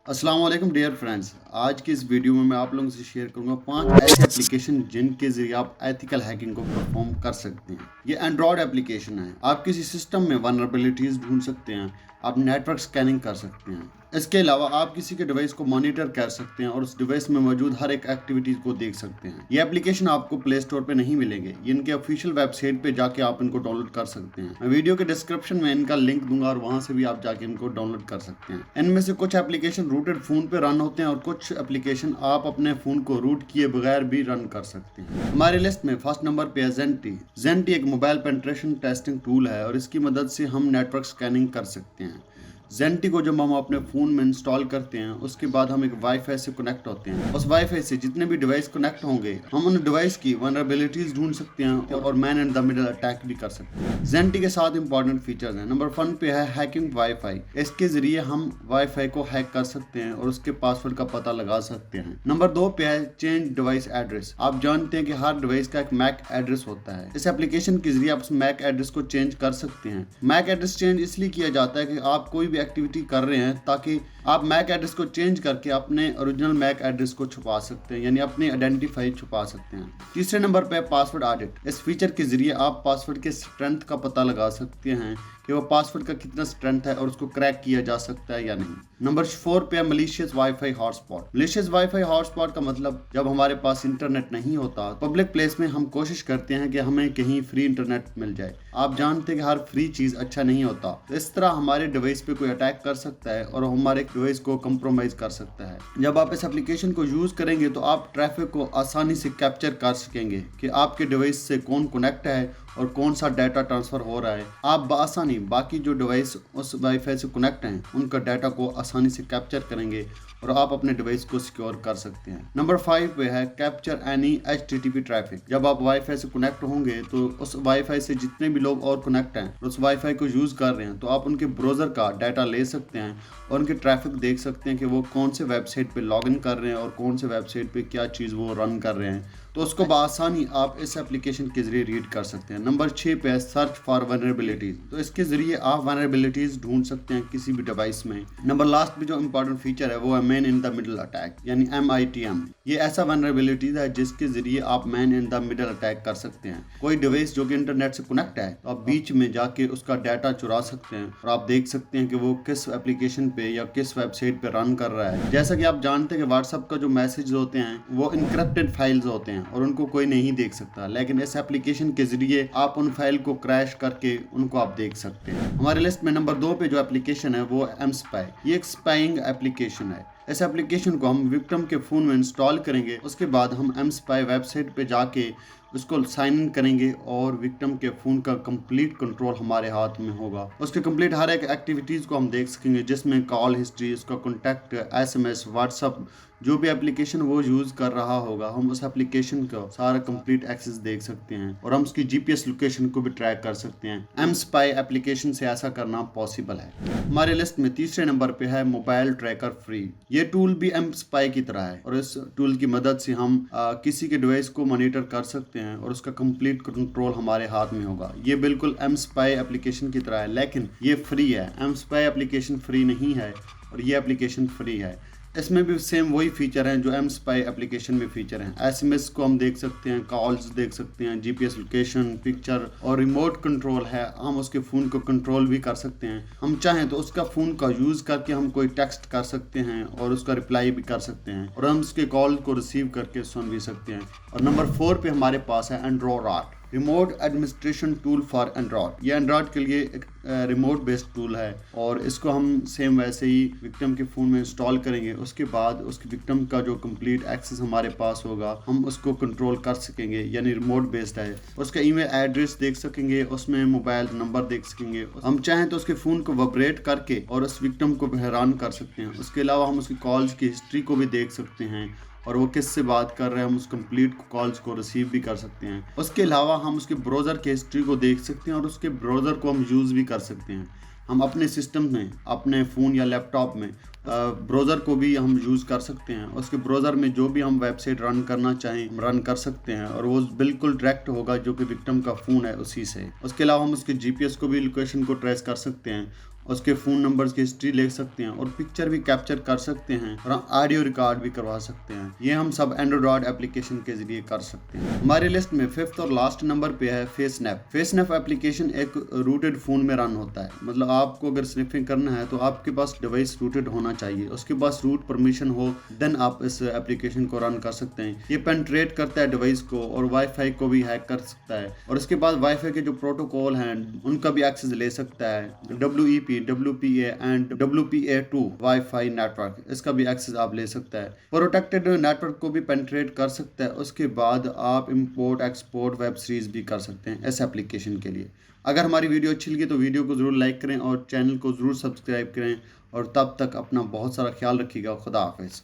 अस्सलाम वालेकुम dear friends. आज की इस वीडियो में मैं आप लोगों से शेयर करूंगा 5 ऐसे एप्लीकेशन जिनके ज़रिए आप एथिकल हैकिंग को परफॉर्म कर सकते हैं। ये एंड्रॉयड एप्लीकेशन है। आप किसी सिस्टम में वनरेबिलिटीज़ ढूंढ सकते हैं, आप नेटवर्क स्कैनिंग कर सकते हैं। इसके अलावा आप किसी के डिवाइस को मॉनिटर कर सकते हैं और उस डिवाइस में मौजूद हर एक एक्टिविटीज़ को देख सकते हैं। ये एप्लीकेशन आपको प्ले स्टोर पे नहीं मिलेंगे, ये इनके ऑफिशियल वेबसाइट पे जाके आप इनको डाउनलोड कर सकते हैं। मैं वीडियो के डिस्क्रिप्शन में इनका लिंक दूंगा और वहां से भी आप जाके इनको डाउनलोड कर सकते हैं। इनमें से कुछ एप्लीकेशन रूटेड फ़ोन पे रन होते हैं और कुछ एप्लीकेशन आप अपने फ़ोन को रूट किए बगैर भी रन कर सकते हैं। हमारी लिस्ट में फर्स्ट नंबर पे है ज़ेंटी। ज़ेंटी एक मोबाइल पेनिट्रेशन टेस्टिंग टूल है और इसकी मदद से हम नेटवर्क स्कैनिंग कर सकते हैं। ज़ेंटी को जब हम अपने फ़ोन में इंस्टॉल करते हैं उसके बाद हम एक वाईफाई से कनेक्ट होते हैं। उस वाईफाई से जितने भी डिवाइस कनेक्ट होंगे हम उन डिवाइस की वनरेबिलिटीज़ ढूंढ सकते हैं और man in the middle attack भी कर सकते हैं। ज़ेंटी के साथ इंपॉर्टेंट फीचर्स हैं। नंबर 1 पे है हैकिंग वाईफाई। इसके ज़रिए हम वाईफाई को हैक कर सकते हैं और उसके पासवर्ड का पता लगा सकते हैं। नंबर 2 पे है चेंज डिवाइस एड्रेस। आप जानते हैं कि हर डिवाइस का एक मैक एड्रेस होता है। इस एप्लीकेशन के जरिए आप उस मैक एड्रेस को चेंज कर सकते हैं। मैक एड्रेस चेंज इसलिए किया जाता है कि आप कोई भी एक्टिविटी कर रहे हैं ताकि आप मैक एड्रेस को चेंज करके अपने ओरिजिनल मैक एड्रेस को छुपा सकते हैं, यानी अपनी आइडेंटिफाई छुपा सकते हैं। तीसरे नंबर पे पासवर्ड ऑडिट। इस फीचर के जरिए आप पासवर्ड के स्ट्रेंथ का पता लगा सकते हैं कि वो पासवर्ड का कितना स्ट्रेंथ है और उसको क्रैक किया जा सकता है या नहीं। नंबर 4 पे है malicious wifi hotspot. Malicious wifi hotspot का मतलब जब हमारे पास इंटरनेट नहीं होता, पब्लिक प्लेस में हम कोशिश करते हैं कि हमें कहीं फ्री इंटरनेट मिल जाए। आप जानते हैं कि हर फ्री चीज़ अच्छा नहीं होता, तो इस तरह हमारे डिवाइस पे कोई अटैक कर सकता है और हमारे डिवाइस को कंप्रोमाइज कर सकता है। जब आप इस एप्लीकेशन को यूज़ करेंगे तो आप ट्रैफिक को आसानी से कैप्चर कर सकेंगे कि आपके डिवाइस से कौन कनेक्ट है और कौन सा डाटा ट्रांसफ़र हो रहा है। आप बआसानी बाकी जो डिवाइस उस वाईफाई से कनेक्ट हैं उनका डाटा को आसानी से कैप्चर करेंगे और आप अपने डिवाइस को सिक्योर कर सकते हैं। नंबर 5 पे है कैप्चर एनी HTTP ट्रैफिक। जब आप वाईफाई से कनेक्ट होंगे तो उस वाईफाई से जितने भी लोग और कनेक्ट हैं और उस वाईफाई को यूज़ कर रहे हैं तो आप उनके ब्राउज़र का डाटा ले सकते हैं और उनके ट्रैफिक देख सकते हैं कि वो कौन से वेबसाइट पे लॉगिन कर रहे हैं और कौन से वेबसाइट पे क्या चीज़ वो रन कर रहे हैं, तो उसको बआसानी आप इस एप्लीकेशन के जरिए रीड कर सकते हैं। नंबर 6 पे है सर्च फॉर वनरेबिलिटीज़। तो इसके जरिए आप वनरेबिलिटीज़ ढूंढ सकते हैं किसी भी डिवाइस में। नंबर लास्ट में जो इंपॉर्टेंट फीचर है वो है man in the middle attack, यानी MITM। ये ऐसा वनरेबिलिटीज़ है जिसके जरिए आप man in the middle attack कर सकते हैं। कोई डिवाइस जो कि इंटरनेट से कनेक्ट है तो आप बीच में जाके उसका डाटा चुरा सकते हैं और आप देख सकते हैं कि वो किस एप्लीकेशन पे या किस वेबसाइट पे रन कर रहा है। जैसा कि आप जानते हैं कि व्हाट्सएप का जो मैसेज होते हैं वो इनक्रिप्टेड फाइल्स होते हैं और उनको कोई नहीं देख सकता, लेकिन इस एप्लीकेशन के जरिए आप उन फाइल को क्रैश करके उनको आप देख सकते हैं। हमारे लिस्ट में नंबर 2 पे जो एप्लीकेशन है वो mSpy। ये एक स्पाइंग एप्लीकेशन है। इस एप्लीकेशन को हम विक्टिम के फ़ोन में इंस्टॉल करेंगे, उसके बाद हम mSpy वेबसाइट पे जाके उसको साइन इन करेंगे और विक्टिम के फ़ोन का कंप्लीट कंट्रोल हमारे हाथ में होगा। उसके कंप्लीट हर एक एक्टिविटीज़ को हम देख सकेंगे, जिसमें कॉल हिस्ट्री, उसका कॉन्टैक्ट, SMS, व्हाट्सअप, जो भी एप्लीकेशन वो यूज़ कर रहा होगा हम उस एप्लीकेशन का सारा कंप्लीट एक्सेस देख सकते हैं और हम उसकी GPS लोकेशन को भी ट्रैक कर सकते हैं। mSpy एप्लीकेशन से ऐसा करना पॉसिबल है। हमारे लिस्ट में तीसरे नंबर पे है मोबाइल ट्रैकर फ्री। ये टूल भी mSpy की तरह है और इस टूल की मदद से हम किसी के डिवाइस को मॉनिटर कर सकते हैं और उसका कंप्लीट कंट्रोल हमारे हाथ में होगा। ये बिल्कुल mSpy एप्लीकेशन की तरह है, लेकिन ये फ्री है। mSpy एप्लीकेशन फ्री नहीं है और ये एप्लीकेशन फ्री है। इसमें भी सेम वही फीचर हैं जो mSpy एप्लीकेशन में फीचर हैं। SMS को हम देख सकते हैं, कॉल्स देख सकते हैं, GPS लोकेशन, पिक्चर और रिमोट कंट्रोल है। हम उसके फ़ोन को कंट्रोल भी कर सकते हैं। हम चाहें तो उसका फ़ोन का यूज़ करके हम कोई टेक्स्ट कर सकते हैं और उसका रिप्लाई भी कर सकते हैं और हम उसके कॉल को रिसीव करके सुन भी सकते हैं। और नंबर 4 पे हमारे पास है Android remote administration tool for Android. ये एंड्रॉयड के लिए एक रिमोट बेस्ड टूल है और इसको हम सेम वैसे ही विक्टिम के फ़ोन में इंस्टॉल करेंगे। उसके बाद उसके विक्टिम का जो कंप्लीट एक्सेस हमारे पास होगा हम उसको कंट्रोल कर सकेंगे, यानी रिमोट बेस्ड है। उसका ईमेल एड्रेस देख सकेंगे, उसमें मोबाइल नंबर देख सकेंगे। हम चाहें तो उसके फ़ोन को वाइब्रेट करके और उस विक्टिम को हैरान कर सकते हैं। उसके अलावा हम उसकी कॉल्स की हिस्ट्री को भी देख सकते हैं और वो किससे बात कर रहे हैं, हम उस कंप्लीट कॉल्स को रिसीव भी कर सकते हैं। उसके अलावा हम उसके ब्राउज़र की हिस्ट्री को देख सकते हैं और उसके ब्राउज़र को हम यूज़ भी कर सकते हैं। हम अपने सिस्टम में, अपने फ़ोन या लैपटॉप में ब्राउज़र को भी हम यूज़ कर सकते हैं। उसके ब्राउज़र में जो भी हम वेबसाइट रन करना चाहें रन कर सकते हैं और वो बिल्कुल डायरेक्ट होगा जो कि विक्टिम का फ़ोन है उसी से। उसके अलावा हम उसके GPS को भी लोकेशन को ट्रेस कर सकते हैं उसके फ़ोन नंबर्स की हिस्ट्री ले सकते हैं और पिक्चर भी कैप्चर कर सकते हैं और ऑडियो रिकॉर्ड भी करवा सकते हैं। ये हम सब एंड्रॉयड एप्लीकेशन के जरिए कर सकते हैं। हमारी लिस्ट में 5th और लास्ट नंबर पे है फेसनैप। फेसनैप एप्लीकेशन एक रूटेड फ़ोन में रन होता है, मतलब आपको अगर स्निफिंग करना है तो आपके पास डिवाइस रूटेड होना चाहिए, उसके पास रूट परमिशन हो, देन आप इस एप्लीकेशन को रन कर सकते हैं। ये पेनिट्रेट करता है डिवाइस को और वाईफाई को भी हैक कर सकता है और उसके बाद वाईफाई के जो प्रोटोकॉल हैं उनका भी एक्सेस ले सकता है। WEP, WPA and WPA2 wifi network, इसका भी एक्सेस आप ले सकता है। प्रोटेक्टेड नेटवर्क को भी पेनिट्रेट कर सकता है। उसके बाद आप इंपोर्ट एक्सपोर्ट वेब सीरीज भी कर सकते हैं इस एप्लीकेशन के लिए। अगर हमारी वीडियो अच्छी लगी तो वीडियो को ज़रूर लाइक करें और चैनल को ज़रूर सब्सक्राइब करें और तब तक अपना बहुत सारा ख्याल रखिएगा। खुदा हाफिज़।